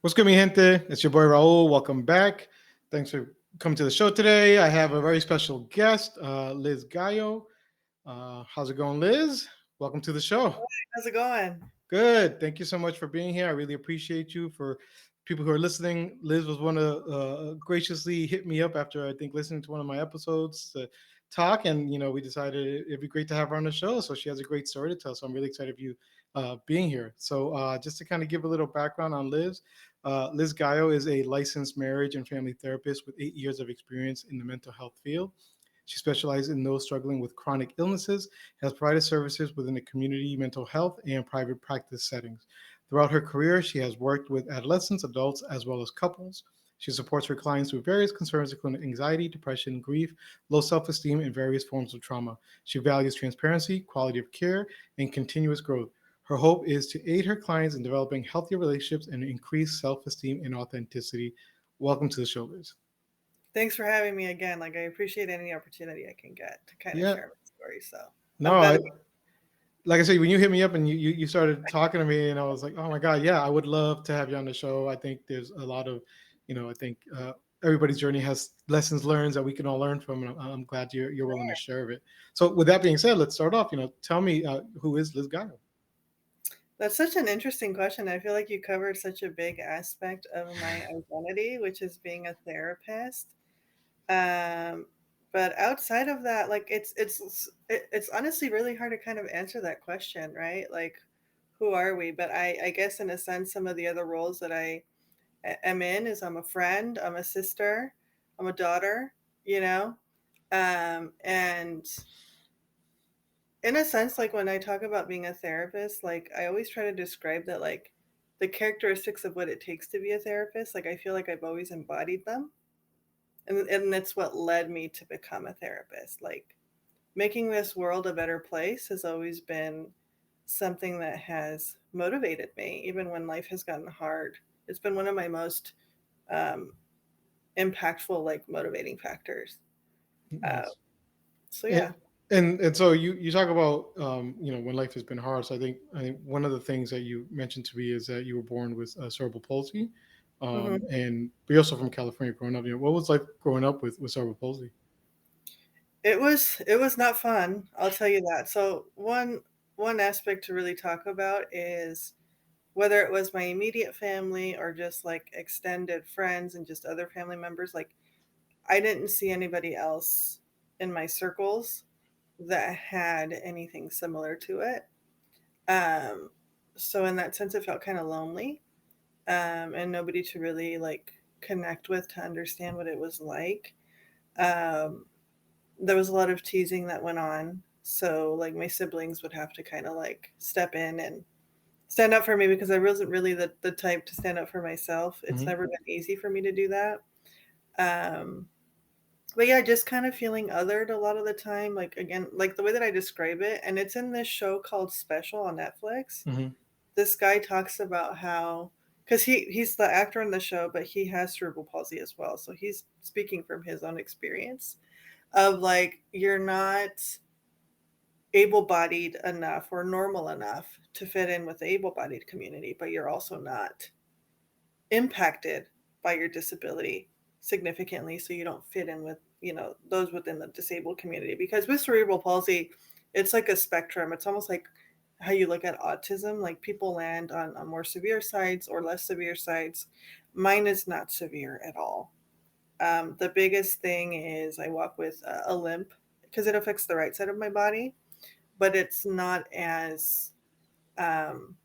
What's good, mi gente? It's your boy Raul. Welcome back. Thanks for coming to the show today. I have a very special guest, Liz Gallo. How's it going, Liz? Welcome to the show. How's it going? Good. Thank you so much for being here. I really appreciate you. For people who are listening, Liz was one to graciously hit me up after I think listening to one of my episodes to talk, and we decided it'd be great to have her on the show. So she has a great story to tell. So I'm really excited for you being here. So just to kind of give a little background on Liz, Liz Gallo is a licensed marriage and family therapist with 8 years of experience in the mental health field. She specializes in those struggling with chronic illnesses, has provided services within the community mental health and private practice settings. Throughout her career, she has worked with adolescents, adults, as well as couples. She supports her clients with various concerns, including anxiety, depression, grief, low self esteem, and various forms of trauma. She values transparency, quality of care, and continuous growth. Her hope is to aid her clients in developing healthier relationships and increase self esteem and authenticity. Welcome to the show, Liz. Thanks for having me again. Like, I appreciate any opportunity I can get to kind of Yeah, share my story. So no, I'm glad I, to be. like I said, when you hit me up and you started talking to me, and I was like, oh my god, yeah, I would love to have you on the show. I think there's a lot of, I think everybody's journey has lessons learned that we can all learn from, and I'm glad you're willing to share it. So with that being said, let's start off. Tell me who is Liz Guile? That's such an interesting question. I feel like you covered such a big aspect of my identity, which is being a therapist. Um, but outside of that, like it's honestly really hard to kind of answer that question, right? Like, who are we? But I guess in a sense, some of the other roles that I am in is I'm a friend, I'm a sister, I'm a daughter, you know, and in a sense, like when I talk about being a therapist, like I always try to describe that, like the characteristics of what it takes to be a therapist. Like I feel like I've always embodied them, and that's what led me to become a therapist. Like making this world a better place has always been something that has motivated me, even when life has gotten hard. It's been one of my most um, impactful, like motivating factors. Uh, Nice. so And yeah. and so you talk about when life has been hard. So I think one of the things that you mentioned to me is that you were born with cerebral palsy, hmm and but you're also from California growing up. What was life growing up with cerebral palsy? It was not fun, I'll tell you that. So one aspect to really talk about is whether it was my immediate family or just like extended friends and just other family members, like I didn't see anybody else in my circles that had anything similar to it. Um so in that sense it felt kind of lonely. And nobody to really like connect with to understand what it was like. Um there was a lot of teasing that went on. So like my siblings would have to kind of like step in and stand up for me because I wasn't really the type to stand up for myself. It's Hmm. never been easy for me to do that. Um, but yeah, just kind of feeling othered a lot of the time. Like again, like the way that I describe it, and it's in this show called Special on Netflix. Hmm. This guy talks about how because he's the actor in the show, but he has cerebral palsy as well. So he's speaking from his own experience of like you're not able-bodied enough or normal enough to fit in with the able-bodied community, but you're also not impacted by your disability significantly, so you don't fit in with those within the disabled community. Because with cerebral palsy, it's like a spectrum. It's almost like how you look at autism. Like people land on more severe sides or less severe sides. Mine is not severe at all. The biggest thing is I walk with a limp because it affects the right side of my body, but it's not as um,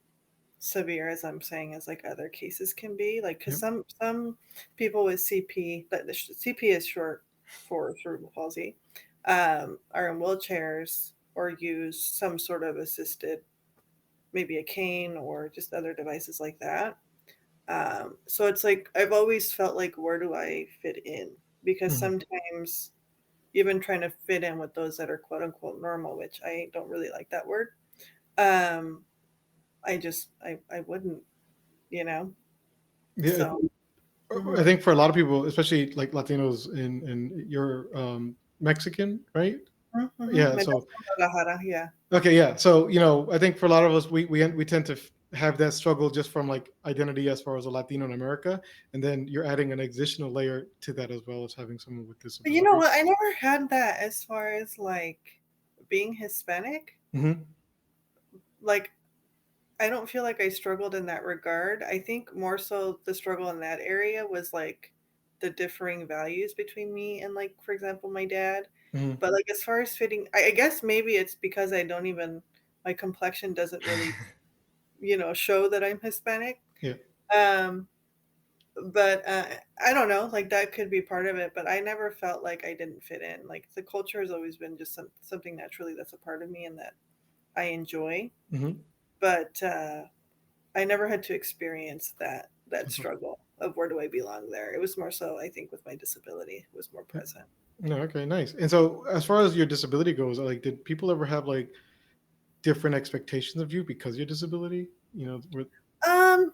severe as I'm saying as like other cases can be. Like because Yep. some people with CP, but the CP is short for cerebral palsy, are in wheelchairs or use some sort of assisted, maybe a cane or just other devices like that. So it's like I've always felt like where do I fit in? Because Hmm. sometimes even trying to fit in with those that are quote unquote normal, which I don't really like that word. Um, I wouldn't, you know. Yeah, So I mhm. think for a lot of people, especially like Latinos, in you're Mexican, right? Mhm. Yeah. My So dad's from Guadalajara, yeah. okay, yeah. So I think for a lot of us, we tend to have that struggle just from like identity as far as a Latino in America, and then you're adding an additional layer to that as well as having someone with But you know disability. what? I never had that as far as like being Hispanic. Hmm. Like, I don't feel like I struggled in that regard. I think more so the struggle in that area was like the differing values between me and, like, for example, my dad. Hmm. But like as far as fitting, I guess maybe it's because I don't even, my complexion doesn't really, show that I'm Hispanic. Yeah. Um, but I don't know, like that could be part of it. But I never felt like I didn't fit in. Like the culture has always been just something naturally that's a part of me and that I enjoy. Hmm. But I never had to experience that struggle of where do I belong there. It was more so, I think, with my disability, it was more present. No, okay, nice. And so, as far as your disability goes, like, did people ever have like different expectations of you because of your disability? Um,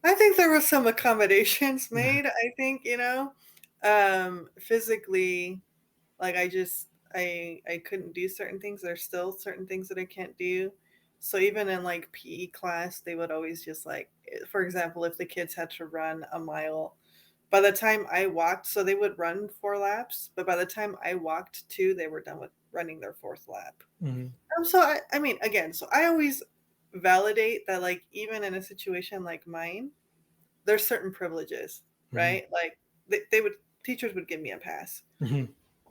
I think there was some accommodations made. I think, physically, like I couldn't do certain things. There's still certain things that I can't do. So even in like PE class, they would always just like, for example, if the kids had to run a mile, by the time I walked, so they would run 4 laps, but by the time I walked two, they were done with running their fourth lap. Hmm. So I mean, again, so I always validate that, like, even in a situation like mine, there's certain privileges, Hmm. right? Like they would, teachers would give me a pass. Hmm.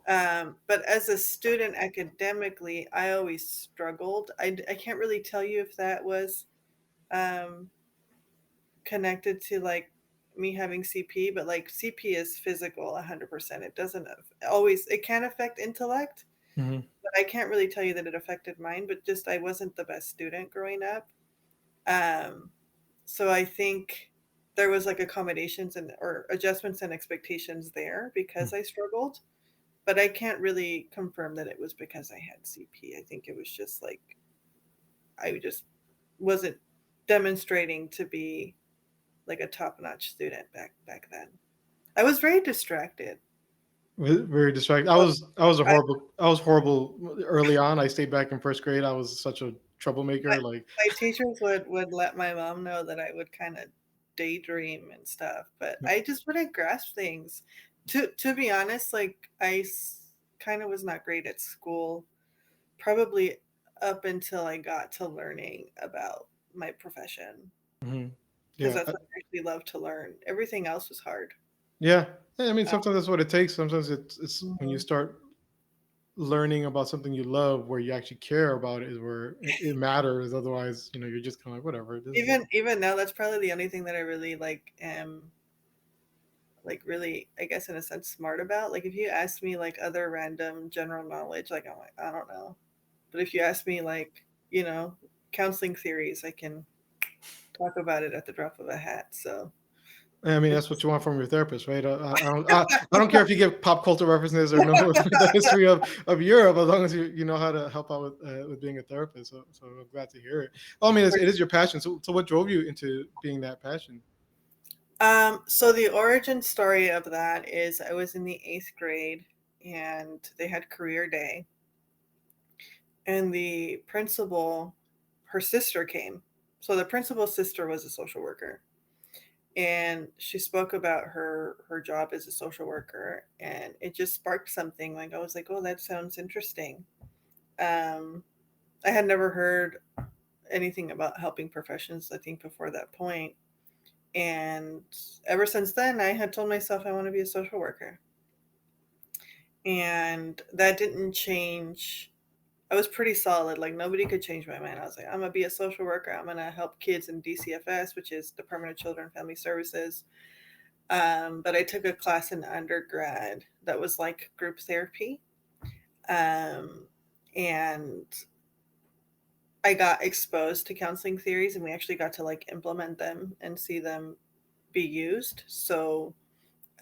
But as a student academically, I always struggled. I can't really tell you if that was um, connected to like me having CP, but like CP is physical 100%. It doesn't always, it can affect intellect, Hmm. but I can't really tell you that it affected mine, but just I wasn't the best student growing up. Um, so I think there was like accommodations and or adjustments and expectations there because I struggled, but I can't really confirm that it was because I had CP. I think it was just like I just wasn't demonstrating to be like a top-notch student back then. I was very distracted. Very distracted. So I, I was horrible early on. I stayed back in first grade. I was such a my, troublemaker. Like, my teachers would let my mom know that I would kind of daydream and stuff, but I just wouldn't grasp things. To be honest, like kind of was not great at school, probably up until I got to learning about my profession, mhm. because Yeah, that's what I actually love to learn. Everything else was hard. yeah. I mean, Uh, sometimes that's what it takes. Sometimes it's when you mhm. start learning about something you love, where you actually care about it, is where it matters. Otherwise, you're just kind of like, whatever. This is. Even now, that's probably the only thing that I really like am like really, I guess, in a sense, smart about. Like if you ask me like other random general knowledge, like I'm like, I don't know. But if you ask me like, counseling theories, I can talk about it at the drop of a hat. So I mean, that's what it's you want from your therapist, right? I don't care if you give pop culture references or know the history of Europe, as long as you know how to help out with being a therapist. So I'm glad to hear it. Well, I mean, it is your passion. So what drove you into being that passion? so the origin story of that is I was in the 8th grade and they had career day, and the principal, her sister came. So the principal's sister was a social worker, and she spoke about her job as a social worker, and it just sparked something. Like I was like, oh, that sounds interesting. um I had never heard anything about helping professions, I think, before that point. And ever since then I had told myself I want to be a social worker, and that didn't change. I was pretty solid. Like nobody could change my mind. I was like, I'm gonna be a social worker. I'm gonna help kids in DCFS, which is Department of Children and Family Services. But I took a class in undergrad that was like group therapy. Um, and I got exposed to counseling theories, and we actually got to like implement them and see them be used. So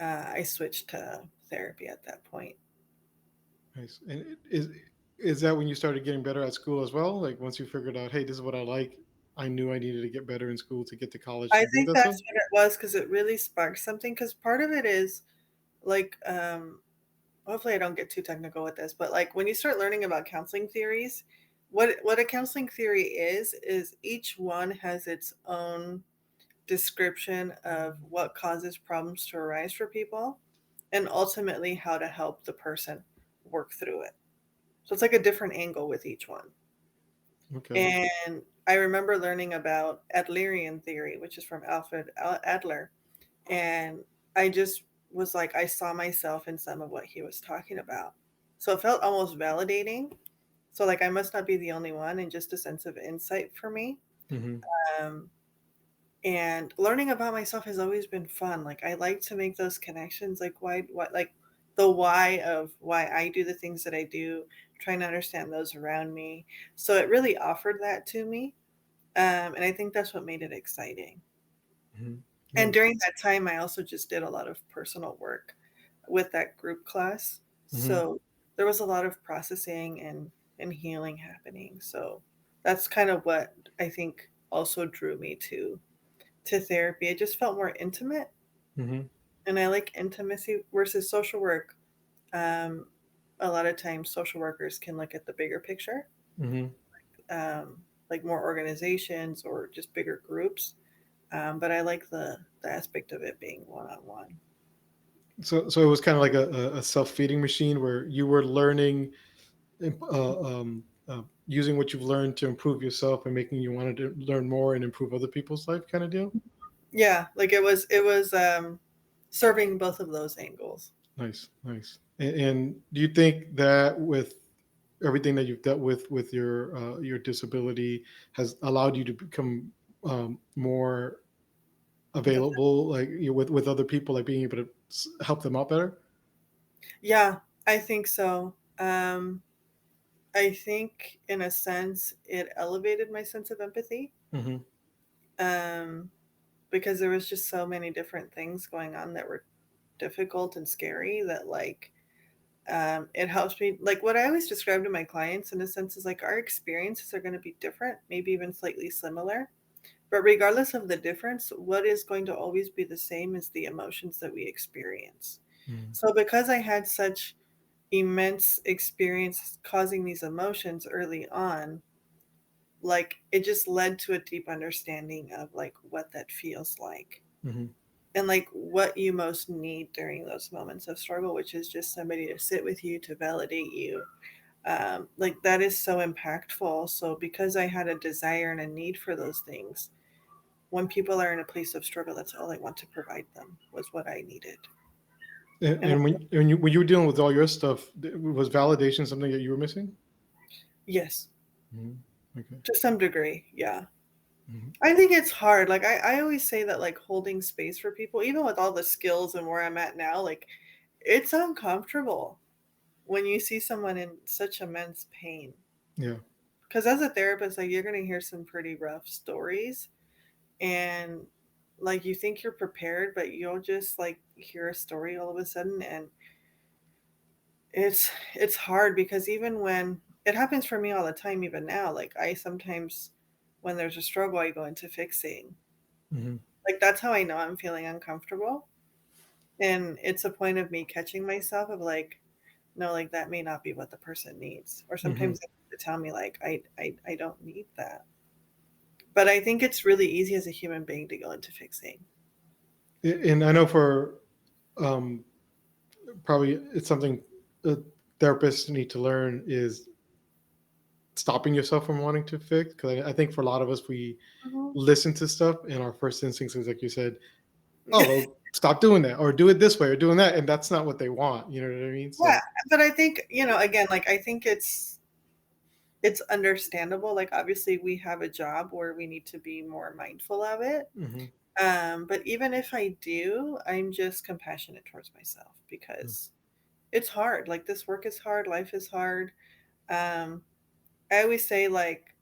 I switched to therapy at that point. Nice. And is that when you started getting better at school as well? Like once you figured out, hey, this is what I like. I knew I needed to get better in school to get to college I to do think this stuff. that's what it was because it really sparked something. Because part of it is like, hopefully I don't get too technical with this, but like when you start learning about counseling theories, what a counseling theory is each one has its own description of what causes problems to arise for people and ultimately how to help the person work through it. So it's like a different angle with each one. Okay. And I remember learning about Adlerian theory, which is from Alfred Adler, and I just was like, I saw myself in some of what he was talking about. So it felt almost validating. So, like, I must not be the only one, and just a sense of insight for me. Mm-hmm. Um, and learning about myself has always been fun. Like, I like to make those connections, like, like the why of why I do the things that I do, trying to understand those around me. So it really offered that to me. And I think that's what made it exciting. Mm-hmm. And Nice. during that time, I also just did a lot of personal work with that group class. Mm-hmm. So there was a lot of processing and healing happening. So that's kind of what I think also drew me to therapy. It just felt more intimate, Mm-hmm. and I like intimacy versus social work. Um, a lot of times, social workers can look at the bigger picture, Mm-hmm. like more organizations or just bigger groups. But I like the aspect of it being one on one. So it was kind of like a self-feeding machine where you were learning, using what you've learned to improve yourself and making you wanted to learn more and improve other people's life, kind of deal. Yeah, like it was serving both of those angles. Nice, nice. And do you think that with everything that you've dealt with your disability has allowed you to become more available, like with other people, like being able to help them out better? Yeah, I think so. I think in a sense it elevated my sense of empathy. Hmm. Um, because there was just so many different things going on that were difficult and scary that it helps me, like what I always describe to my clients in a sense is like our experiences are going to be different, maybe even slightly similar, but regardless of the difference, what is going to always be the same is the emotions that we experience. Hmm. So because I had such immense experience causing these emotions early on, like it just led to a deep understanding of like what that feels like Hmm. and like what you most need during those moments of struggle, which is just somebody to sit with you, to validate you. Like that is so impactful. So because I had a desire and a need for those things, when people are in a place of struggle, that's all I want to provide them was what I needed. And And when you were dealing with all your stuff, was validation something that you were missing? yes, Hmm. Okay. to some degree, yeah. Hmm. I think it's hard. Like I always say that like holding space for people, even with all the skills and where I'm at now, like it's uncomfortable when you see someone in such immense pain. Yeah. Because as a therapist, like you're gonna hear some pretty rough stories, and like you think you're prepared, but you'll just like hear a story all of a sudden, and it's hard because even when it happens for me all the time, even now, like I sometimes when there's a struggle, I go into fixing. Hmm. Like that's how I know I'm feeling uncomfortable. And it's a point of me catching myself of like, no, like that may not be what the person needs. Or Hmm. sometimes they have to tell me like I don't need that. But I think it's really easy as a human being to go into fixing. And I know for um, probably it's something therapists need to learn is stopping yourself from wanting to fix. Because I think for a lot of us, we Mhm. listen to stuff and our first instincts is like you said, oh well, stop doing that or do it this way or doing that, and that's not what they want. You know what I mean? Yeah, So. but I think, again, like I think it's understandable. Like obviously we have a job where we need to be more mindful of it. Hmm. But even if I do, I'm just compassionate towards myself because it's hard. Like this work is hard, life is hard. Um, I always say like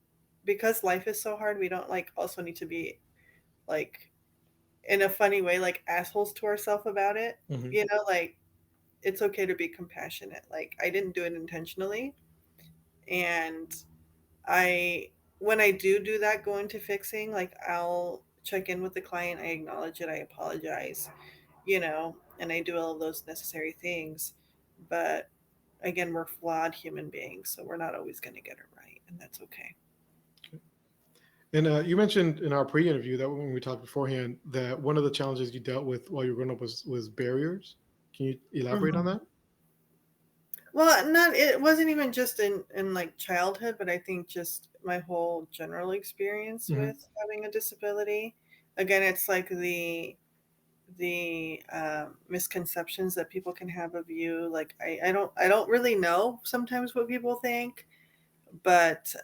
because life is so hard, we don't like also need to be like in a funny way like assholes to ourselves about it. Hmm. Like it's okay to be compassionate. Like I didn't do it intentionally, and I when I do that, go into fixing, like I'll check in with the client, I acknowledge it, I apologize, and I do all of those necessary things. But again, we're flawed human beings, so we're not always going to get it right. and that's okay. And you mentioned in our pre-interview that when we talked beforehand that one of the challenges you dealt with while you were growing up was barriers. Can you elaborate on Mhm. that? Well, not it wasn't even just in like childhood, but I think just my whole general experience Hmm. with having a disability. Again, it's like the misconceptions that people can have of you. Like I don't really know sometimes what people think, but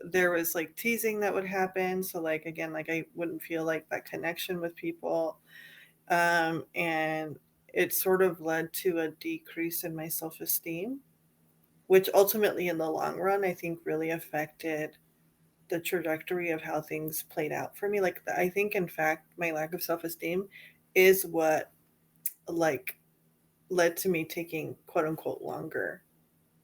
there was like teasing that would happen. So like again, like I wouldn't feel like that connection with people, and it sort of led to a decrease in my self esteem, which ultimately, in the long run, I think really affected the trajectory of how things played out for me. Like, I think, in fact, my lack of self esteem is what, like, led to me taking quote unquote longer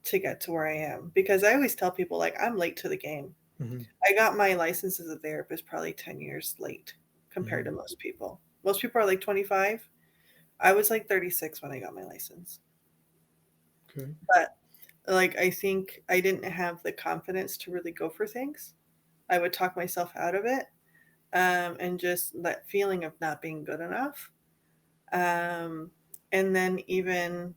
to get to where I am. Because I always tell people, like, I'm late to the game. Hmm. I got my license as a therapist probably 10 years late compared to Hmm. most people. Most people are like 25. I was like 36 when I got my license. Okay. But like I think I didn't have the confidence to really go for things. I would talk myself out of it, and just that feeling of not being good enough. Um, and then even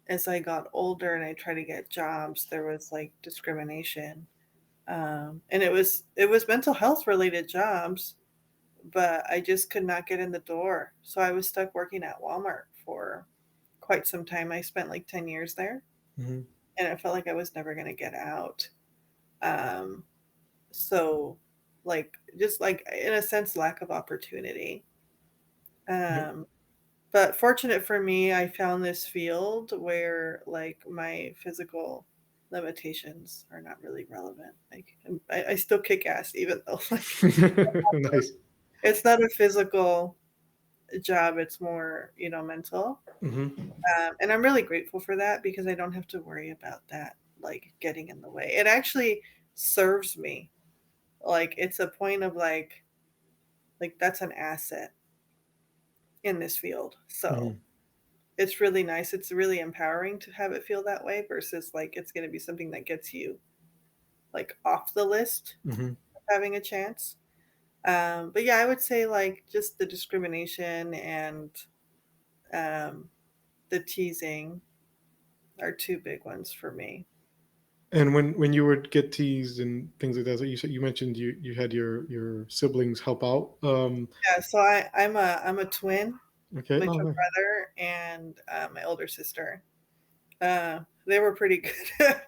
as I got older and I tried to get jobs, there was like discrimination, and it was mental health related jobs, but I just could not get in the door. So I was stuck working at Walmart for quite some time. I spent like 10 years there, Hmm. and I felt like I was never going to get out. Um, so, like, just like in a sense, lack of opportunity. Yep. Um, but fortunate for me, I found this field where like my physical limitations are not really relevant. Like, I still kick ass, even though like Nice. it's not a physical job; it's more mental. Hmm. And I'm really grateful for that because I don't have to worry about that like getting in the way. It actually serves me. Like it's a point of like that's an asset in this field. So Hmm. it's really nice. It's really empowering to have it feel that way versus like it's going to be something that gets you like off the list Hmm. of having a chance. But yeah, I would say like just the discrimination and um, the teasing are two big ones for me. And when you would get teased and things like that, so you mentioned you had your siblings help out. Yeah, so I'm a twin Okay. with Oh, a nice. brother and my older sister. They were pretty good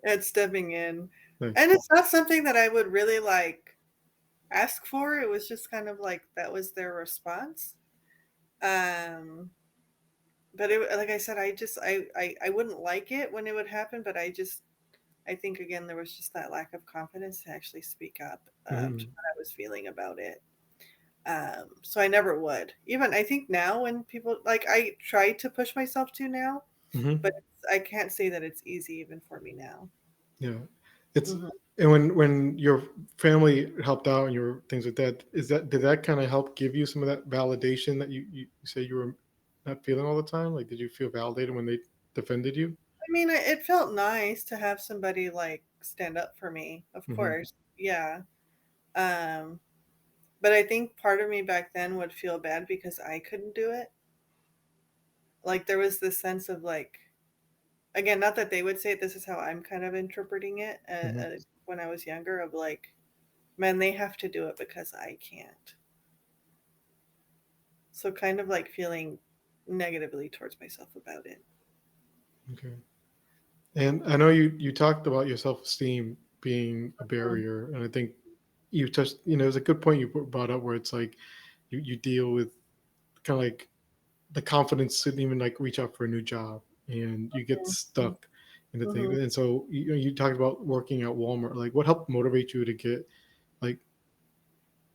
at stepping in. Nice. And it's not something that I would really like ask for. It was just kind of like that was their response. Um, but like I said, I wouldn't like it when it would happen, but I think again there was just that lack of confidence to actually speak up to Hmm. what I was feeling about it. So I never would. Even I think now when people like I try to push myself to now, but Hmm. I can't say that it's easy even for me now. Yeah. It's Mhm. and when your family helped out and your things like that, did that kind of help give you some of that validation that you say you were not feeling all the time? Like, did you feel validated when they defended you? I mean, it felt nice to have somebody like stand up for me, of Hmm. course. Yeah. Um, but I think part of me back then would feel bad because I couldn't do it. Like there was this sense of like, again, not that they would say it, this is how I'm kind of interpreting it Hmm. when I was younger of like, man, they have to do it because I can't. So kind of like feeling negatively towards myself about it. Okay. And I know you talked about your self esteem being a Mhm. barrier, and I think you touched. It's a good point you brought up where it's like you deal with kind of like the confidence to even like reach out for a new job, and you get Mhm. stuck into things. Mhm. And so you talked about working at Walmart. Like, what helped motivate you to get like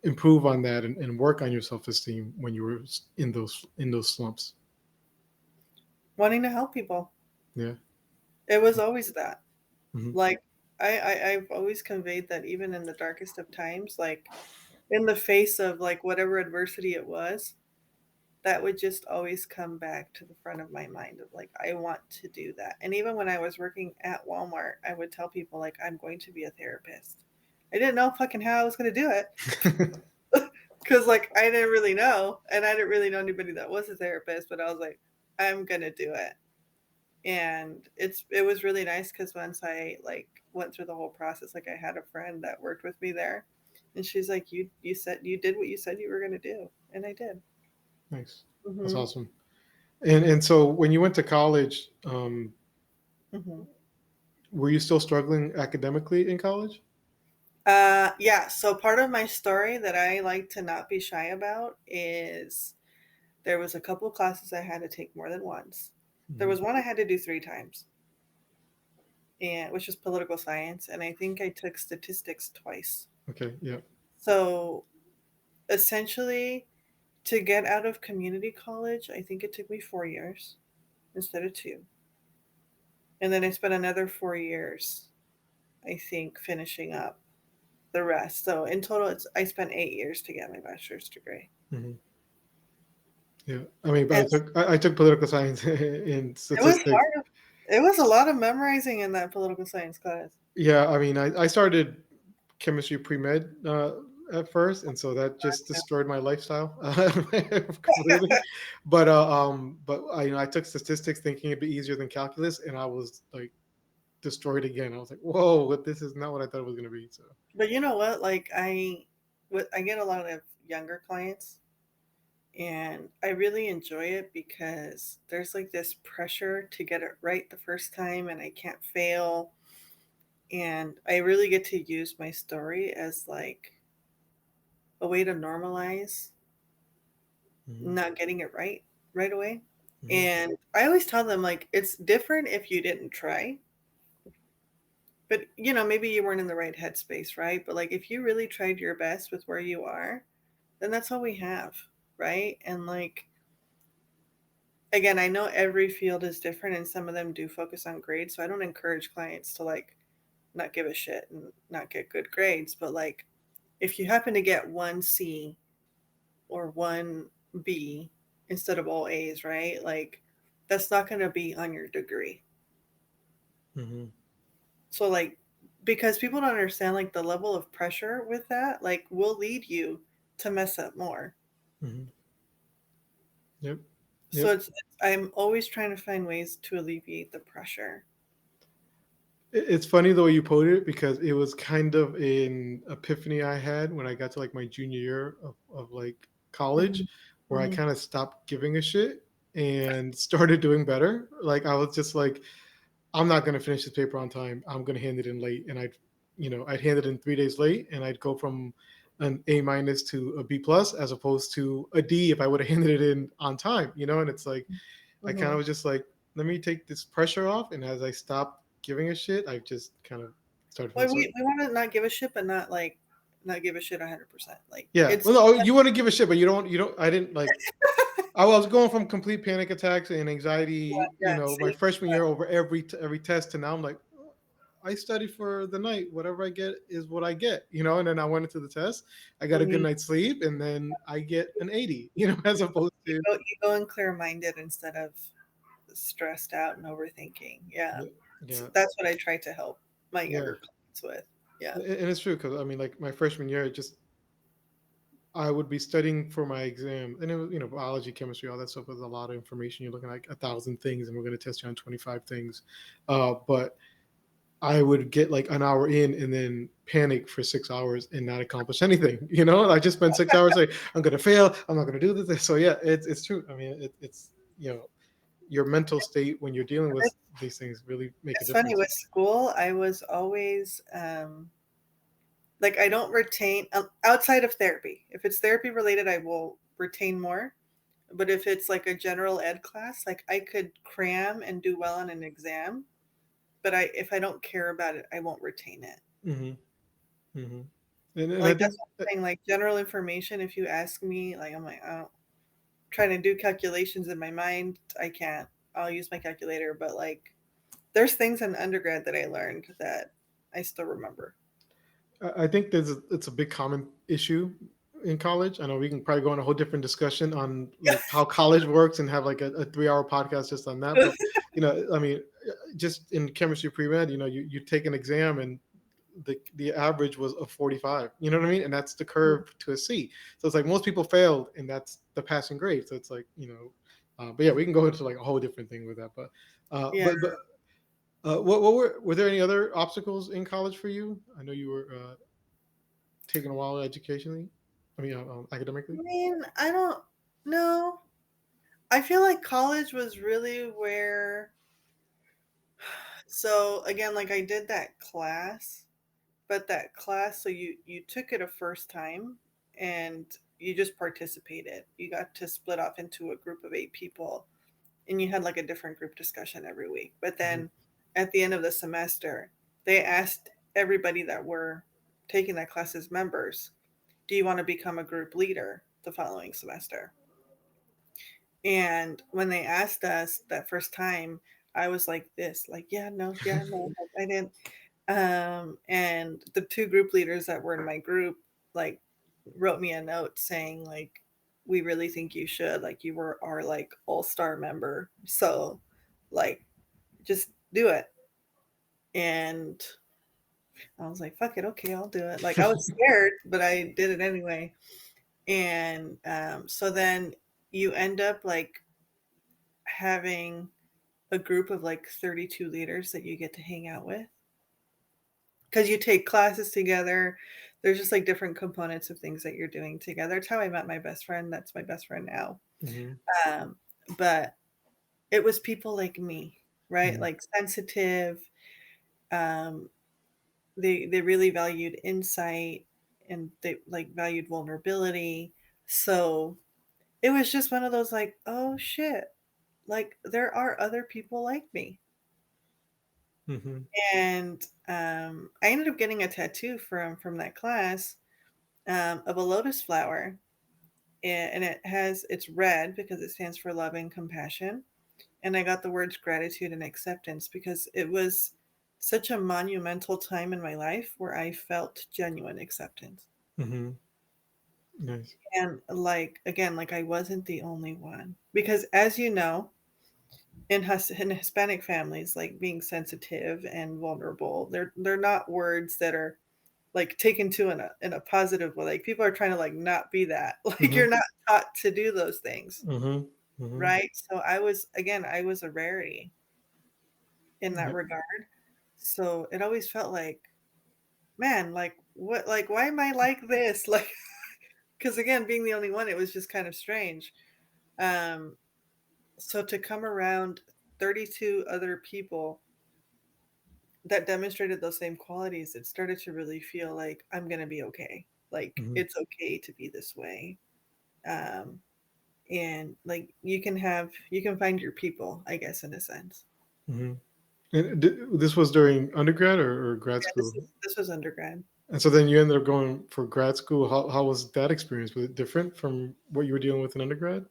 improve on that and work on your self esteem when you were in those slumps? Wanting to help people. Yeah. It was always that. Hmm. Like I've always conveyed that even in the darkest of times, like in the face of like whatever adversity it was, that would just always come back to the front of my mind of like, I want to do that. And even when I was working at Walmart, I would tell people like, I'm going to be a therapist. I didn't know fucking how I was going to do it because like I didn't really know, and I didn't really know anybody that was a therapist. But I was like, I'm gonna do it, and it was really nice because once I like went through the whole process, like I had a friend that worked with me there, and she's like, you said you did what you said you were gonna do, and I did. Nice. That's Hmm. awesome. And so when you went to college, Hmm. were you still struggling academically in college? Yeah. So part of my story that I like to not be shy about is there was a couple classes I had to take more than once. There Hmm. was one I had to do 3 times, and which was political science, and I think I took statistics twice. Okay. Yeah. So essentially, to get out of community college, I think it took me 4 years instead of two, and then I spent another 4 years, I think, finishing up the rest. So in total, I spent 8 years to get my bachelor's degree. Hmm. Yeah. I mean, And I took political science in it was statistics. hard. It was a lot of memorizing in that political science class. Yeah. I mean, I started chemistry pre med at first, and so that just destroyed my lifestyle completely. But I took statistics thinking it'd be easier than calculus, and I was like destroyed again. I was like, whoa, but this is not what I thought it was gonna be. So. But you know what? Like I get a lot of younger clients, and I really enjoy it because there's like this pressure to get it right the first time, and I can't fail. And I really get to use my story as like a way to normalize Hmm. not getting it right away. Hmm. And I always tell them like it's different if you didn't try, but maybe you weren't in the right headspace, right? But like if you really tried your best with where you are, then that's all we have, right? And like again, I know every field is different and some of them do focus on grades, so I don't encourage clients to like not give a shit and not get good grades, but like if you happen to get one C or one B instead of all A's, right? Like that's not going to be on your degree. Hmm. So like because people don't understand like the level of pressure with that, like will lead you to mess up more. Hmm. Yep. So Yep. I'm always trying to find ways to alleviate the pressure. It's funny the way you put it because it was kind of an epiphany I had when I got to like my junior year of like college, Mhm. where I Mhm. kind of stopped giving a shit and started doing better. Like I was just like, I'm not going to finish this paper on time. I'm going to hand it in late. And I'd hand it in 3 days late and I'd go from an A minus to a B plus as opposed to a D if I would have handed it in on time, and it's like, I kind of Mhm. was just like, let me take this pressure off. And as I stopped giving a shit, I just kind of started feeling Well, so. we want to not give a shit, but not like not give a shit 100%. Like Yeah. it's Well, no, you want to give a shit, but I didn't like, I was going from complete panic attacks and anxiety, yeah, my see, freshman year over every test to now I'm like, I study for the night. Whatever I get is what I get, And then I went into the test. I got a good mhm. night's sleep, and then I get an 80, as opposed to. You go in clear minded instead of stressed out and overthinking. Yeah, Yeah, yeah, that's what I try to help my yeah. younger clients with. Yeah. And it's true because I mean, like my freshman year, I would be studying for my exam, and it was biology, chemistry, all that stuff was a lot of information. You're looking at like 1,000 things, and we're going to test you on 25 things. But I would get like an hour in and then panic for 6 hours and not accomplish anything. I just spent 6 hours like I'm gonna fail. I'm not gonna do this. So yeah, it's true. I mean, it's your mental state when you're dealing with these things really make a It's funny difference. with school. I was always like I don't retain outside of therapy. If it's therapy related, I will retain more. But if it's like a general ed class, like I could cram and do well on an exam, but I if I don't care about it, I won't retain it. Hmm. Hmm. And I Like that's think what I'm saying. Like general information, if you ask me, like I'm like, I don't trying to do calculations in my mind. I can't. I'll use my calculator, but like there's things in undergrad that I learned that I still remember. I think it's a big common issue in college? I know we can probably go on a whole different discussion on like how college works and have like a 3 hour podcast just on that. But I mean, just in chemistry pre-med, you take an exam and the average was a 45. You know what I mean? And that's the curve to a C. So it's like most people failed, and that's the passing grade. So it's like but yeah, we can go into like a whole different thing with that. But Yeah. what were there any other obstacles in college for you? I know you were taking a while educationally. I mean, I academically. mean, I don't know. I feel like college was really where, so again, like I did that class, but that class, so you took it a first time and you just participated. You got to split off into a group of 8 people and you had like a different group discussion every week. But Hmm. then at the end of the semester, they asked everybody that were taking that class as members, do you want to become a group leader the following semester? And when they asked us that first time, I was like this, like, yeah, no, like, I didn't. And the two group leaders that were in my group, like, wrote me a note saying, like, we really think you should, like, you were our like all-star member. So, like, just do it. And I was like, fuck it, okay, I'll do it. Like, I was scared, but I did it anyway. And so then you end up like having a group of like 32 leaders that you get to hang out with because you take classes together. There's just like different components of things that you're doing together. It's how I met my best friend. That's my best friend now. Hmm. Um, but it was people like me, right? Hmm. Like sensitive. Um, they really valued insight and they like valued vulnerability. So it was just one of those like, oh shit, like there are other people like me. Hmm. And I ended up getting a tattoo from that class of a lotus flower, and it's red because it stands for love and compassion. And I got the words gratitude and acceptance because it was such a monumental time in my life where I felt genuine acceptance. Hmm. Nice. And like again, like I wasn't the only one because as you know, in Hispanic families, like being sensitive and vulnerable, they're not words that are like taken to in a positive way. Like people are trying to like not be that. Like Hmm. you're not taught to do those things, Hmm. Hmm. right? So I was a rarity in that Yeah. regard. So it always felt like, man, like what, like why am I like this? Like because again, being the only one, it was just kind of strange. Um, so to come around 32 other people that demonstrated those same qualities, it started to really feel like I'm gonna be okay. Like Hmm. it's okay to be this way. Um, and like you can find your people, I guess, in a sense. Hmm. And this was during undergrad or grad Yeah, school? this was undergrad. And so then you ended up going for grad school. How was that experience? Was it different from what you were dealing with in undergrad?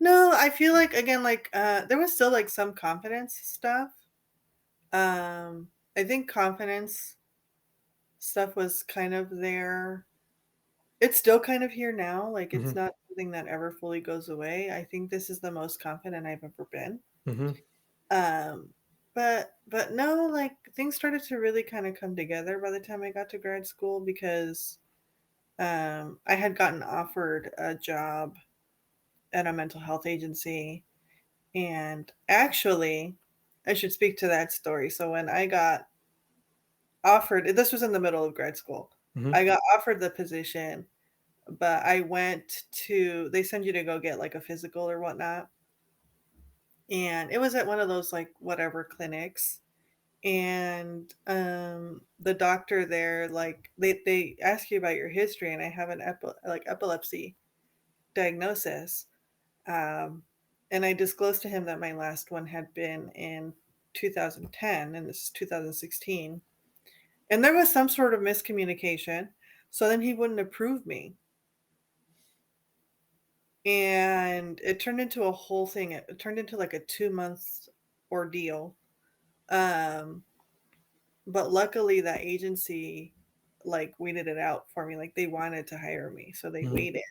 No, I feel like again, like there was still like some confidence stuff. I think confidence stuff was kind of there. It's still kind of here now. Like it's Hmm. not something that ever fully goes away. I think this is the most confident I've ever been. Hmm. Um, but no, like things started to really kind of come together by the time I got to grad school because I had gotten offered a job at a mental health agency. And actually, I should speak to that story. So when I got offered, this was in the middle of grad school. Hmm. I got offered the position, but I went to, they send you to go get like a physical or whatnot. And it was at one of those like whatever clinics. And the doctor there, like they ask you about your history, and I have an like epilepsy diagnosis. Um, and I disclosed to him that my last one had been in 2010, and this is 2016. And there was some sort of miscommunication. So then he wouldn't approve me. And it turned into a whole thing. It turned into like a 2 month ordeal. Um, but luckily, that agency like waited it out for me. Like they wanted to hire me, so they Mhm. waited.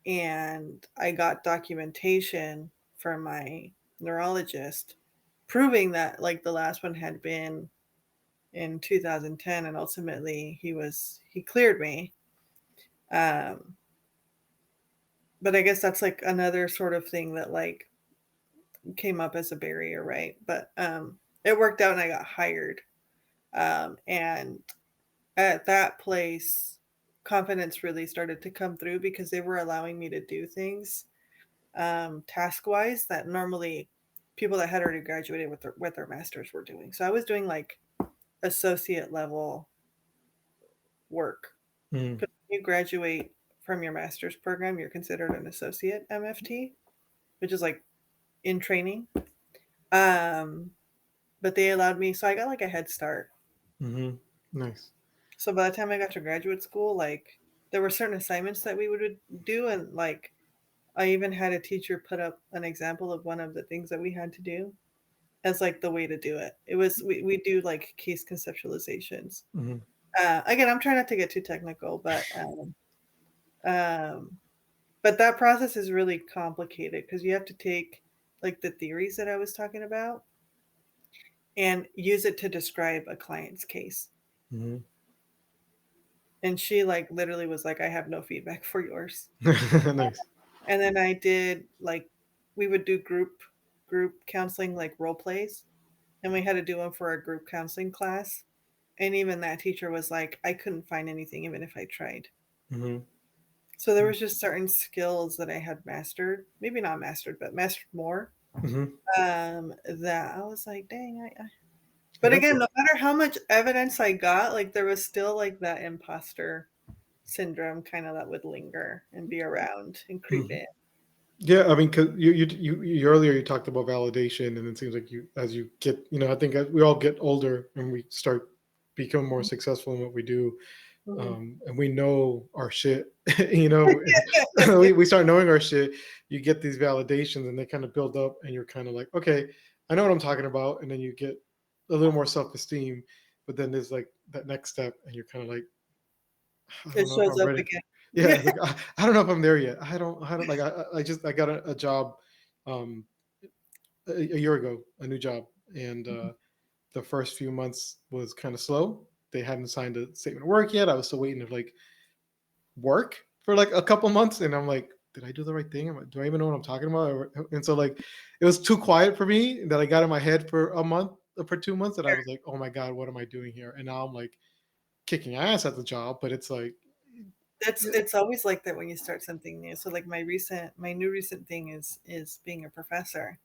And I got documentation from my neurologist proving that like the last one had been in 2010, and ultimately he cleared me. Um, but I guess that's like another sort of thing that like came up as a barrier, right? But it worked out and I got hired. And at that place, confidence really started to come through because they were allowing me to do things task wise that normally people that had already graduated with their masters were doing. So I was doing like associate level work. Mhm. Because when you graduate from your master's program, you're considered an associate MFT, which is like in training. Um, but they allowed me, so I got like a head start. Mhm. Nice. So by the time I got to graduate school, like there were certain assignments that we would do, and like I even had a teacher put up an example of one of the things that we had to do as like the way to do it. It was we do like case conceptualizations. Mhm. Again, I'm trying not to get too technical, um, but that process is really complicated because you have to take like the theories that I was talking about and use it to describe a client's case. Mhm. And she like literally was like, I have no feedback for yours. Nice. And then I did like we would do group counseling like role plays, and we had to do them for a group counseling class. And even that teacher was like, I couldn't find anything even if I tried. Mhm. So there was just certain skills that I had mastered, maybe not mastered, but mastered more. Mhm. That I was like, dang, And but that's again, no matter how much evidence I got, like there was still like that imposter syndrome kind of that would linger and be around and creep Mhm. in. Yeah, I mean, cause you earlier you talked about validation, and it seems like you as you get, I think as we all get older and we start become more successful in what we do, Mhm. and we know our shit, you know, we start knowing our shit. You get these validations, and they kind of build up, and you're kind of like, okay, I know what I'm talking about, and then you get a little more self esteem, but then there's like that next step, and you're kind of like, I It don't know if shows I'm up ready. again. Yeah, Yeah. it's like I don't know if I'm there yet. I don't like I got a job um a year ago, a new job, and the first few months was kind of slow. They hadn't signed a statement of work yet. I was still waiting to like work for like a couple months, and I'm like, did I do the right thing? Do I even know what I'm talking about? And so like it was too quiet for me that I got in my head for a month, for 2 months, that I was like, oh my god, what am I doing here? And now I'm like kicking ass at the job, but it's like, yeah. It's always like that when you start something new. So like my new recent thing is being a professor.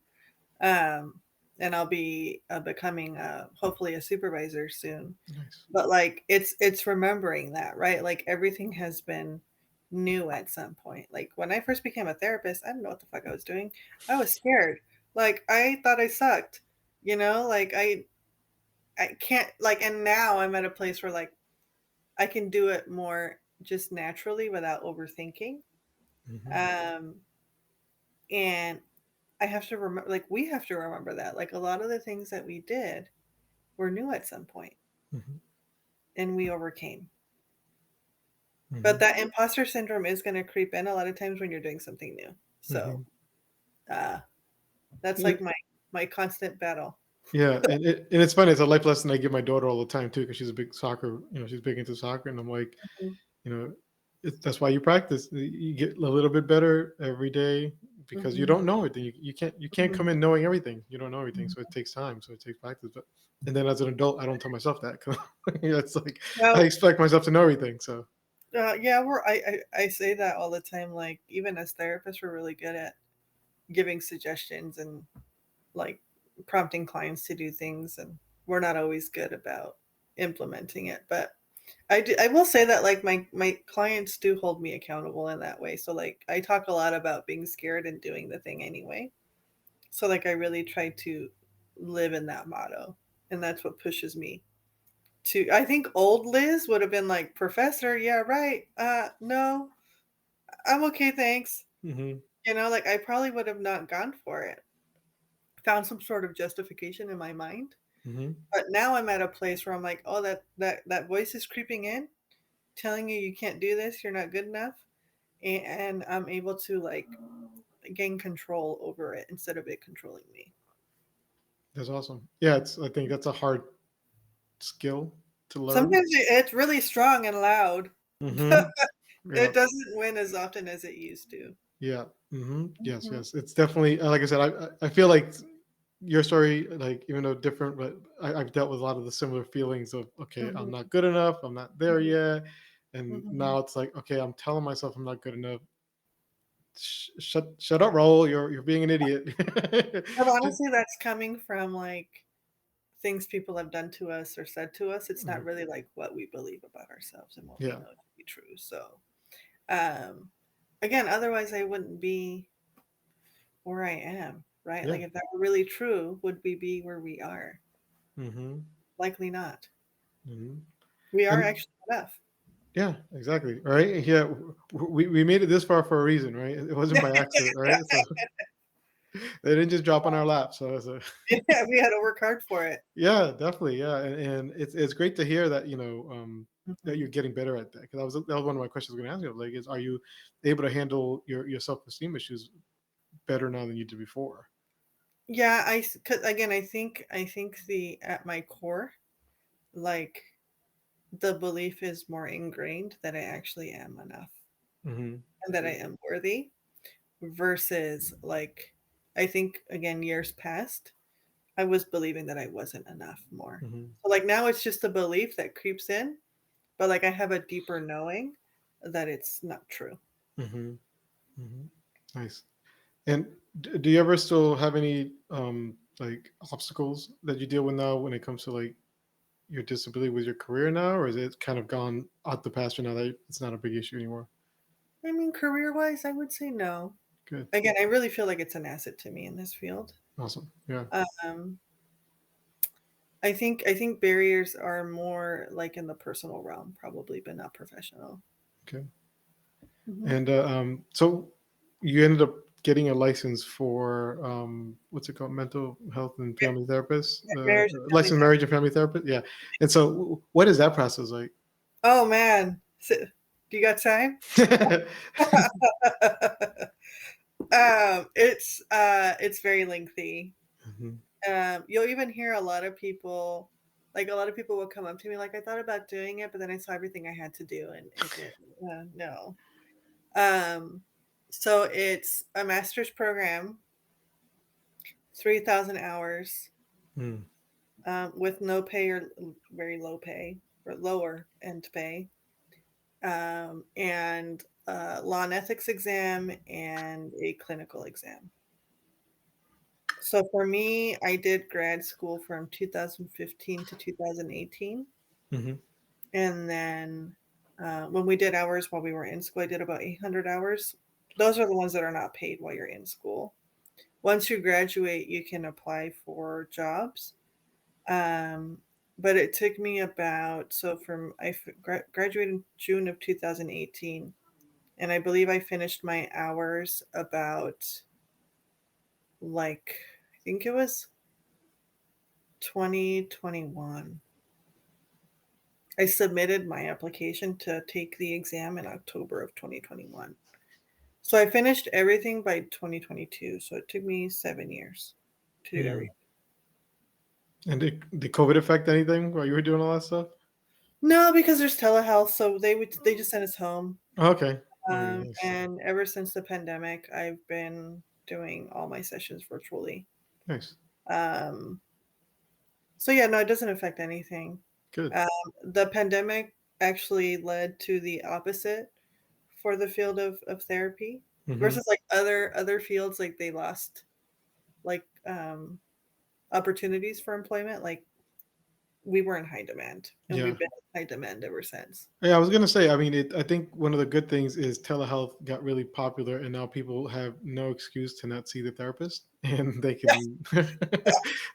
Um and I'll be becoming hopefully a supervisor soon. Nice. But like it's remembering that, right? Like everything has been new at some point. Like when I first became a therapist, I didn't know what the fuck I was doing. I was scared. Like I thought I sucked. Like I can't like and now I'm at a place where like I can do it more just naturally without overthinking. Hmm. Um, and I have to remember, like, we have to remember that. Like, a lot of the things that we did were new at some point Hmm. and we overcame. But Hmm. that imposter syndrome is going to creep in a lot of times when you're doing something new. So, Hmm. uh, that's like It, my constant battle. yeah, and it's funny. It's a life lesson I give my daughter all the time too, because she's a big soccer. She's big into soccer, and I'm like, Mhm. you know, that's why you practice. You get a little bit better every day because you Mhm. don't know everything. You can't come Mhm. in knowing everything. You don't know everything, Mhm. so it takes time. So it takes practice. But and then as an adult, I don't tell myself that. 'Cause it's like I Well, expect myself to know everything. So yeah, I say that all the time. Like, even as therapists, we're really good at giving suggestions and like prompting clients to do things, and we're not always good about implementing it. But I will say that like my clients do hold me accountable in that way. So like I talk a lot about being scared and doing the thing anyway. So like I really try to live in that motto, and that's what pushes me to. I think old Liz would have been like, professor, yeah, right, no, I'm okay, thanks. hmm. Like I probably would have not gone for it, found some sort of justification in my mind. Hmm. But now I'm at a place where I'm like, oh, that voice is creeping in. telling you you can't do this, you're not good enough, and I'm able to like gain control over it instead of it controlling me. That's awesome. Yeah, it's. I think that's a hard skill to learn. Sometimes it's really strong and loud. Mm-hmm. Yeah. It doesn't win as often as it used to. Yeah. Yes. Mhm, Yes. It's definitely like I said. I feel like your story, like even though different, but I've dealt with a lot of the similar feelings of okay, I'm mhm, not good enough. I'm not there mhm, yet, and mhm. now it's like okay, I'm telling myself I'm not good enough. Shut up, roll. You're being an idiot. But Just- honestly, that's coming from like things people have done to us or said to us. It's not Mhm. really like what we believe about ourselves and what we Yeah. know to be true. So, um, again, otherwise I wouldn't be where I am, right? Yeah. Like if that were really true, would we be where we are? hmm Likely not. hmm We are And actually enough. yeah, exactly. Right. Yeah. We made it this far for a reason, right? It wasn't by accident, right? So they didn't just drop on our lap. So Yeah, we had to work hard for it. yeah, definitely. Yeah. And it's great to hear that, that you're Mhm. getting better at that. Cause that was one of my questions I was going to ask you. Like, are you able to handle your self-esteem issues better now than you did before? Yeah, 'cause again, I think the at my core, like the belief is more ingrained that I actually am enough hmm and that I am worthy versus like I think again years past I was believing that I wasn't enough more. hmm So like now it's just a belief that creeps in, but like I have a deeper knowing that it's not true. hmm hmm Nice. And do you ever still have any like obstacles that you deal with now when it comes to like your disability with your career now, or is it kind of gone out the pasture now that it's not a big issue anymore? I mean, career wise, I would say no. Good. Again, I really feel like it's an asset to me in this field. Awesome. Yeah. Um, I think barriers are more like in the personal realm, probably, but not professional. Okay. Hmm. And so you ended up getting a license for what's it called, mental health and family therapist, Marriage and family licensed marriage and family therapist. Yeah. And so, what is that process like? Oh man. Do you got time? It's very lengthy. Mhm. You'll even hear a lot of people like a lot of people will come up to me like I thought about doing it, but then I saw everything I had to do and it didn't. No. Um, so it's a master's program, 3,000 hours, Mm, with no pay or very low pay or lower end pay, and law and ethics exam and a clinical exam. So for me, I did grad school from 2015 to 2018. mhm. And then when we did hours while we were in school, I did about 800 hours. Those are the ones that are not paid while you're in school. Once you graduate, you can apply for jobs. Um, but it took me about, so from, graduated in June of 2018. And I believe I finished my hours about like, I think it was 2021. I submitted my application to take the exam in October of 2021. So I finished everything by 2022. So it took me 7 years to do Mm. everything. And did COVID affect anything while you were doing all that stuff? No, because there's telehealth, so they just sent us home. Okay. Very nice. And ever since the pandemic, I've been doing all my sessions virtually. Nice. Um, so yeah, no, it doesn't affect anything. Good. Um, the pandemic actually led to the opposite for the field of therapy hmm versus like other fields, like they lost like opportunities for employment. Like we were in high demand, and Yeah. we've been in high demand ever since. Yeah, I was gonna say. I mean, I think one of the good things is telehealth got really popular, and now people have no excuse to not see the therapist, and they can.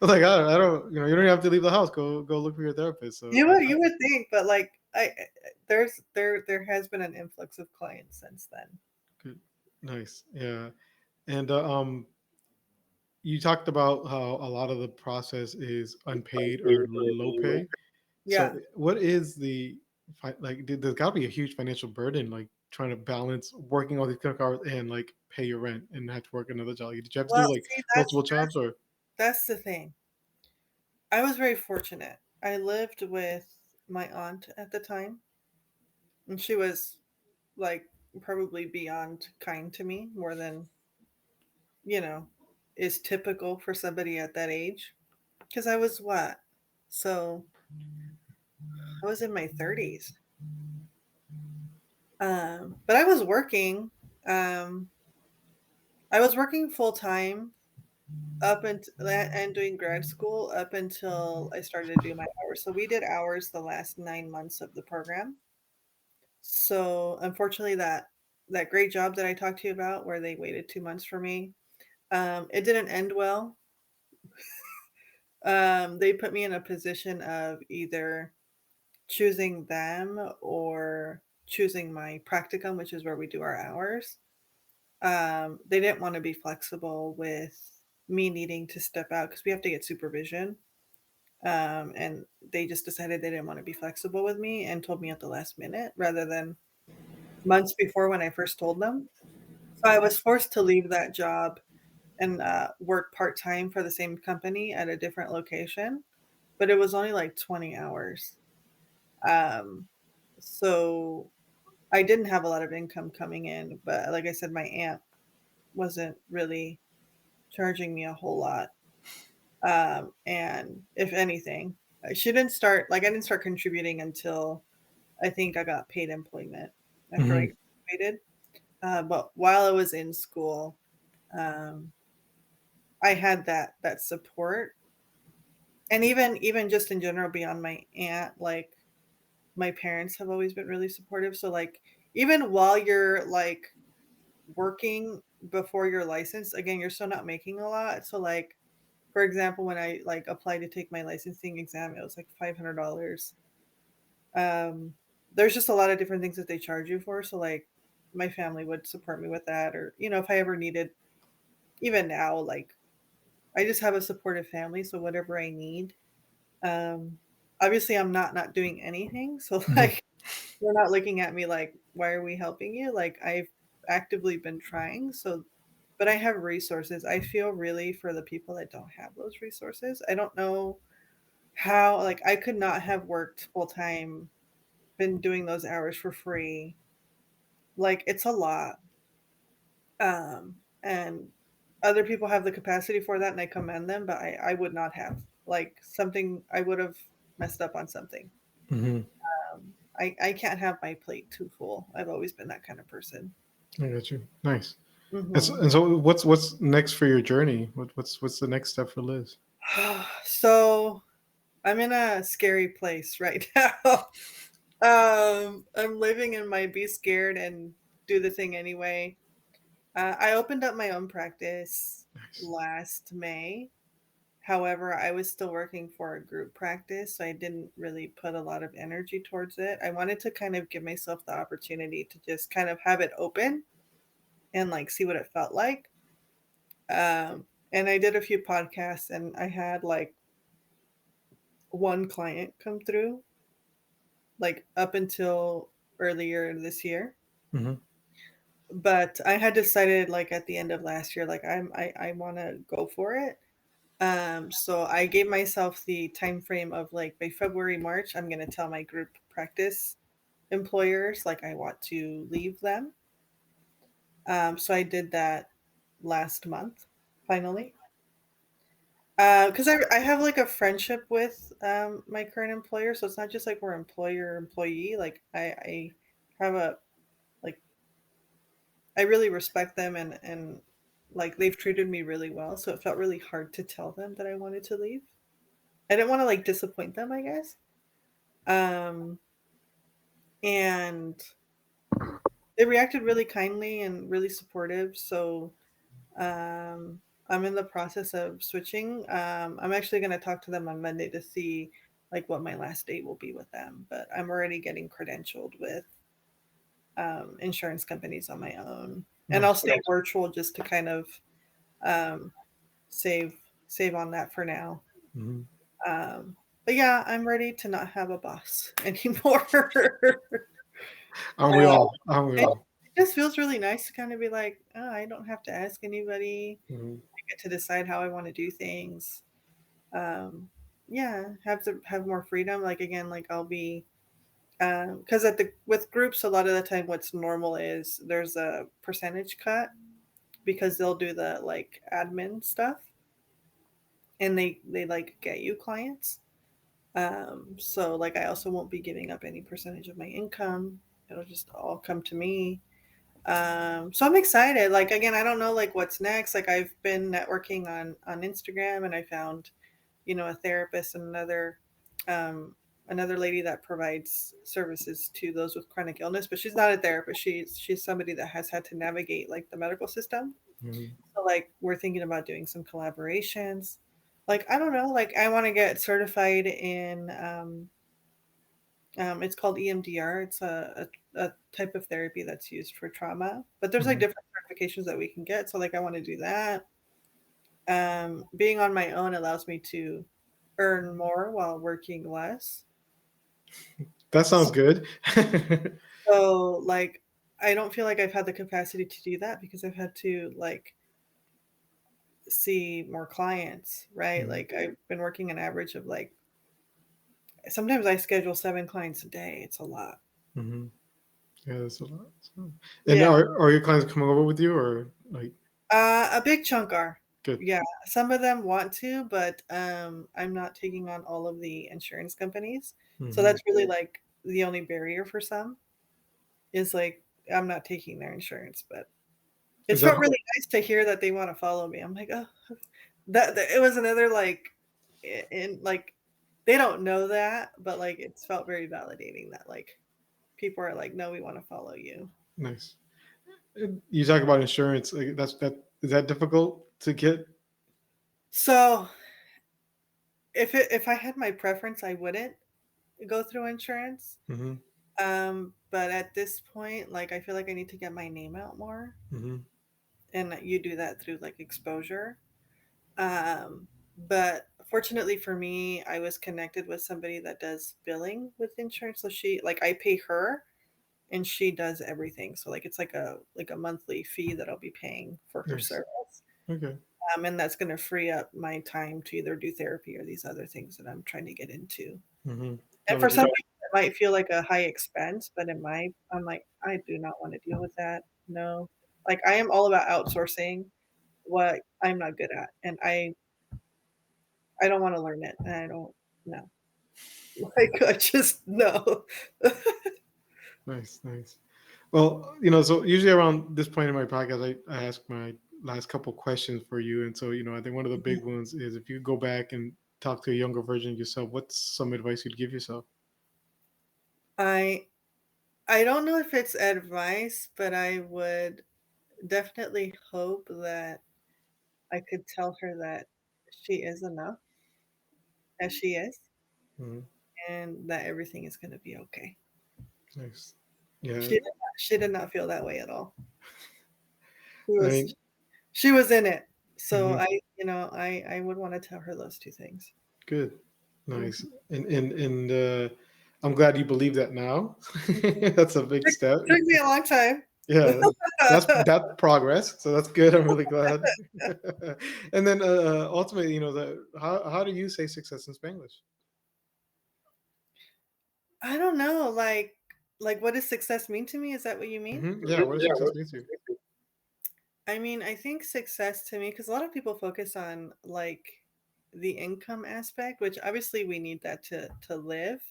Like I don't, you don't have to leave the house. Go look for your therapist. So You would think, but like there has been an influx of clients since then. good, nice, yeah. And you talked about how a lot of the process is unpaid or low pay. So Yeah. what is the like there's got to be a huge financial burden, like trying to balance working all these kind of hours and like pay your rent and have to work another job. Did you have to Well, do like see, multiple jobs or? that's the thing. I was very fortunate. I lived with my aunt at the time, and she was like probably beyond kind to me, more than, you know, is typical for somebody at that age. Because I was what? So I was in my 30s. But I was working. Um, I was working full time up until and doing grad school up until I started to do my hours. So we did hours the last 9 months of the program. So unfortunately, that great job that I talked to you about, where they waited 2 months for me, it didn't end well. They put me in a position of either choosing them or choosing my practicum, which is where we do our hours. They didn't want to be flexible with me needing to step out because we have to get supervision. And they just decided they didn't want to be flexible with me and told me at the last minute rather than months before when I first told them. So I was forced to leave that job and work part time for the same company at a different location, but it was only like 20 hours. Um, so I didn't have a lot of income coming in, but like I said, my aunt wasn't really charging me a whole lot. And if anything, she didn't start, like, I didn't start contributing until I think I got paid employment after Hmm. I graduated. But while I was in school, um, I had that support, and even just in general beyond my aunt, like my parents have always been really supportive. So like even while you're like working before you're licensed, again, you're still not making a lot. So like for example, when I like applied to take my licensing exam, it was like $500. Um, there's just a lot of different things that they charge you for. So like my family would support me with that, or if I ever needed, even now, like I just have a supportive family, so whatever I need. Um, obviously, I'm not doing anything, so Hmm. like they're not looking at me like, "Why are we helping you?" Like I've actively been trying, so but I have resources. I feel really for the people that don't have those resources. I don't know how, like I could not have worked full time, been doing those hours for free. Like it's a lot. And other people have the capacity for that and I commend them, but I would not have. Like something I would have messed up on something. Hmm. I can't have my plate too full. I've always been that kind of person. I got you. Nice. Hmm. And so what's next for your journey? What's the next step for Liz? So I'm in a scary place right now. I'm living in my be scared and do the thing anyway. I opened up my own practice Nice. last May. However, I was still working for a group practice, so I didn't really put a lot of energy towards it. I wanted to kind of give myself the opportunity to just kind of have it open and like see what it felt like. And I did a few podcasts and I had like one client come through, like up until earlier this year. Hmm. But I had decided like at the end of last year, like I want to go for it. So I gave myself the time frame of like by February, March, I'm gonna tell my group practice employers like I want to leave them. So I did that last month, finally. Because I have like a friendship with my current employer, so it's not just like we're employer employee. Like I have a like I really respect them and like they've treated me really well. So it felt really hard to tell them that I wanted to leave. I didn't want to like disappoint them, I guess. Um, and they reacted really kindly and really supportive. So I'm in the process of switching. I'm actually going to talk to them on Monday to see like what my last date will be with them. But I'm already getting credentialed with insurance companies on my own, and I'll Nice. stay virtual just to kind of um, save save on that for now. Hmm. Um, But yeah, I'm ready to not have a boss anymore. Aren't we uh, all? Aren't we it all? just feels really nice to kind of be like, oh, I don't have to ask anybody. Mhm. I get to decide how I want to do things. Um, yeah, have more freedom. Like again, like I'll be because at the with groups, a lot of the time, what's normal is there's a percentage cut because they'll do the like admin stuff and they like get you clients. So like I also won't be giving up any percentage of my income. It'll just all come to me. So I'm excited. Like again, I don't know like what's next. Like I've been networking on Instagram and I found, a therapist and another lady that provides services to those with chronic illness, but she's not a therapist. She's somebody that has had to navigate like the medical system. Mhm. So like we're thinking about doing some collaborations. Like I don't know, like I want to get certified in it's called EMDR. It's a type of therapy that's used for trauma. But there's like Mhm. different certifications that we can get. So like I want to do that. Being on my own allows me to earn more while working less. That sounds good. So like I don't feel like I've had the capacity to do that because I've had to like see more clients, right? Mhm. Like I've been working an average of like sometimes I schedule 7 clients a day. It's a lot. Mhm. Yeah, that's a lot. And Yeah. are your clients coming over with you or like A big chunk are. good? Yeah. Some of them want to, but I'm not taking on all of the insurance companies. So Mhm. that's really like the only barrier for some is like I'm not taking their insurance, but Is it's that felt really nice to hear that they want to follow me. I'm like, oh, that it was another like in like they don't know that, but like it's felt very validating that like people are like, no, we want to follow you. nice? You talk about insurance. Like that is that difficult to get? So if I had my preference, I wouldn't go through insurance. Mhm. But at this point, like I feel like I need to get my name out more, Mhm. and you do that through like exposure. But fortunately for me, I was connected with somebody that does billing with insurance. So she like I pay her and she does everything. So like it's like a monthly fee that I'll be paying for her Nice. service. Okay. And that's going to free up my time to either do therapy or these other things that I'm trying to get into. Mhm. And That for makes some sense. people, it might feel like a high expense, but I'm like, I do not want to deal with that. No, like I am all about outsourcing what I'm not good at, and I don't want to learn it, and I don't know. Like I just no. Nice, nice. Well, so usually around this point in my podcast, I ask my last couple questions for you. And so, I think one of the big ones is if you go back and talk to a younger version of yourself, what's some advice you'd give yourself? I I don't know if it's advice, but I would definitely hope that I could tell her that she is enough as she is, Mhm. and that everything is going to be okay. Nice. Yeah. She did not feel that way at all. She I was think, she was in it. So mhm, I would want to tell her those two things. good. Mhm. Nice. And I'm glad you believe that now. Mhm. That's a big step. Took me a long time. Yeah. That's progress. So that's good. I'm really glad. And then ultimately, how do you say success in Spanglish? I don't know, like what does success mean to me? Is that what you mean? Yeah, Mhm. what does Yeah. success mean to you? I mean, I think success to me, because a lot of people focus on like the income aspect, which obviously we need that to live.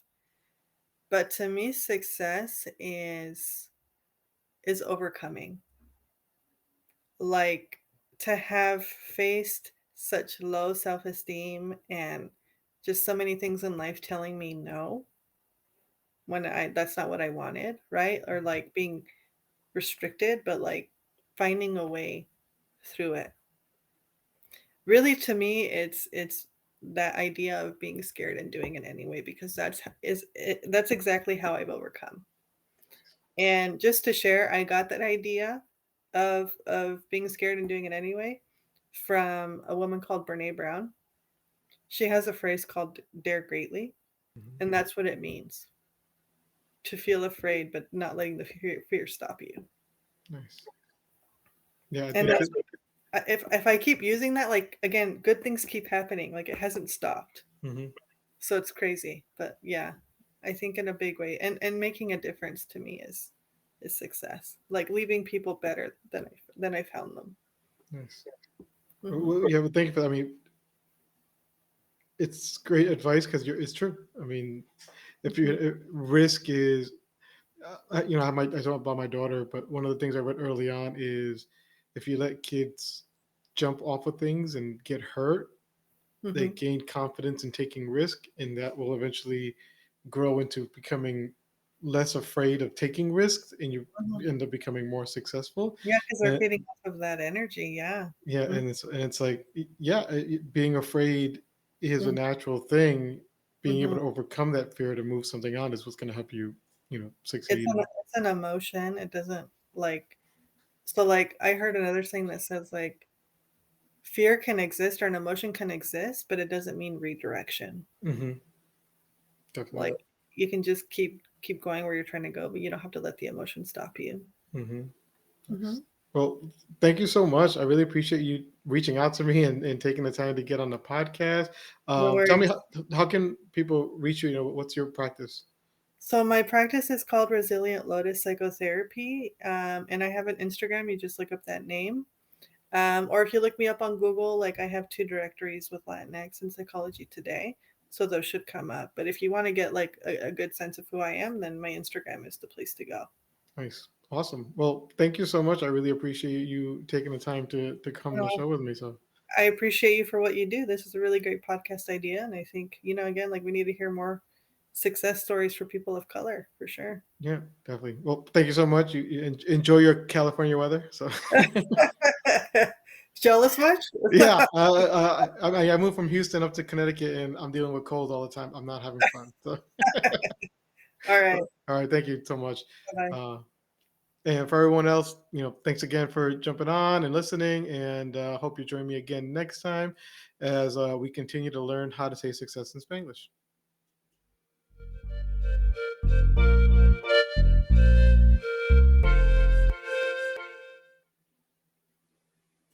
But to me, success is overcoming. Like to have faced such low self-esteem and just so many things in life telling me no when I that's not what I wanted, right? Or like being restricted, but like finding a way through it. Really to me it's that idea of being scared and doing it anyway because that's exactly how I've overcome. And just to share, I got that idea of being scared and doing it anyway from a woman called Brene Brown. She has a phrase called "dare greatly," Mhm. and that's what it means, to feel afraid, but not letting the fear stop you. Nice. Yeah, I And think that's that. what if I keep using that, like, again, good things keep happening, like, it hasn't stopped. Mhm. So it's crazy, but yeah, I think in a big way, and making a difference to me is success, like, leaving people better than I found them. Nice. Mhm, Well, yeah, well, thank you for that. I mean, it's great advice because it's true. I mean, if you mhm, risk is, I talk about my daughter, but one of the things I read early on is if you let kids jump off of things and get hurt, they mhm, gain confidence in taking risk, and that will eventually grow into becoming less afraid of taking risks, and you mhm. end up becoming more successful. Yeah, 'cause they're And feeding off of that energy, yeah. yeah, Mhm, and it's like yeah, being afraid is a mhm, natural thing. Being able mhm. to overcome that fear to move something on is what's going to help you, succeed. And It's an emotion, it doesn't, like, so, like, I heard another thing that says, like, fear can exist or an emotion can exist, but it doesn't mean redirection. hmm definitely. Like, you can just keep going where you're trying to go, but you don't have to let the emotion stop you. hmm Mhm. Well, thank you so much. I really appreciate you reaching out to me and taking the time to get on the podcast. No Tell me worries. how can people reach you? What's your practice? So my practice is called Resilient Lotus Psychotherapy, and I have an Instagram, you just look up that name. Or if you look me up on Google, like, I have 2 directories with Latinx and Psychology Today, so those should come up. But if you wanna get, like, a good sense of who I am, then my Instagram is the place to go. Nice, awesome. Well, thank you so much. I really appreciate you taking the time to come on the No, show with me. So I appreciate you for what you do. This is a really great podcast idea, and I think, again, like, we need to hear more success stories for people of color, for sure. yeah, definitely. Well, thank you so much. You enjoy your California weather. So Jealous much? yeah, I moved from Houston up to Connecticut, and I'm dealing with cold all the time. I'm not having fun. So Alright, all right, thank you so much. bye-bye. Uh, And for everyone else, thanks again for jumping on and listening. And hope you join me again next time as we continue to learn how to say success in Spanglish.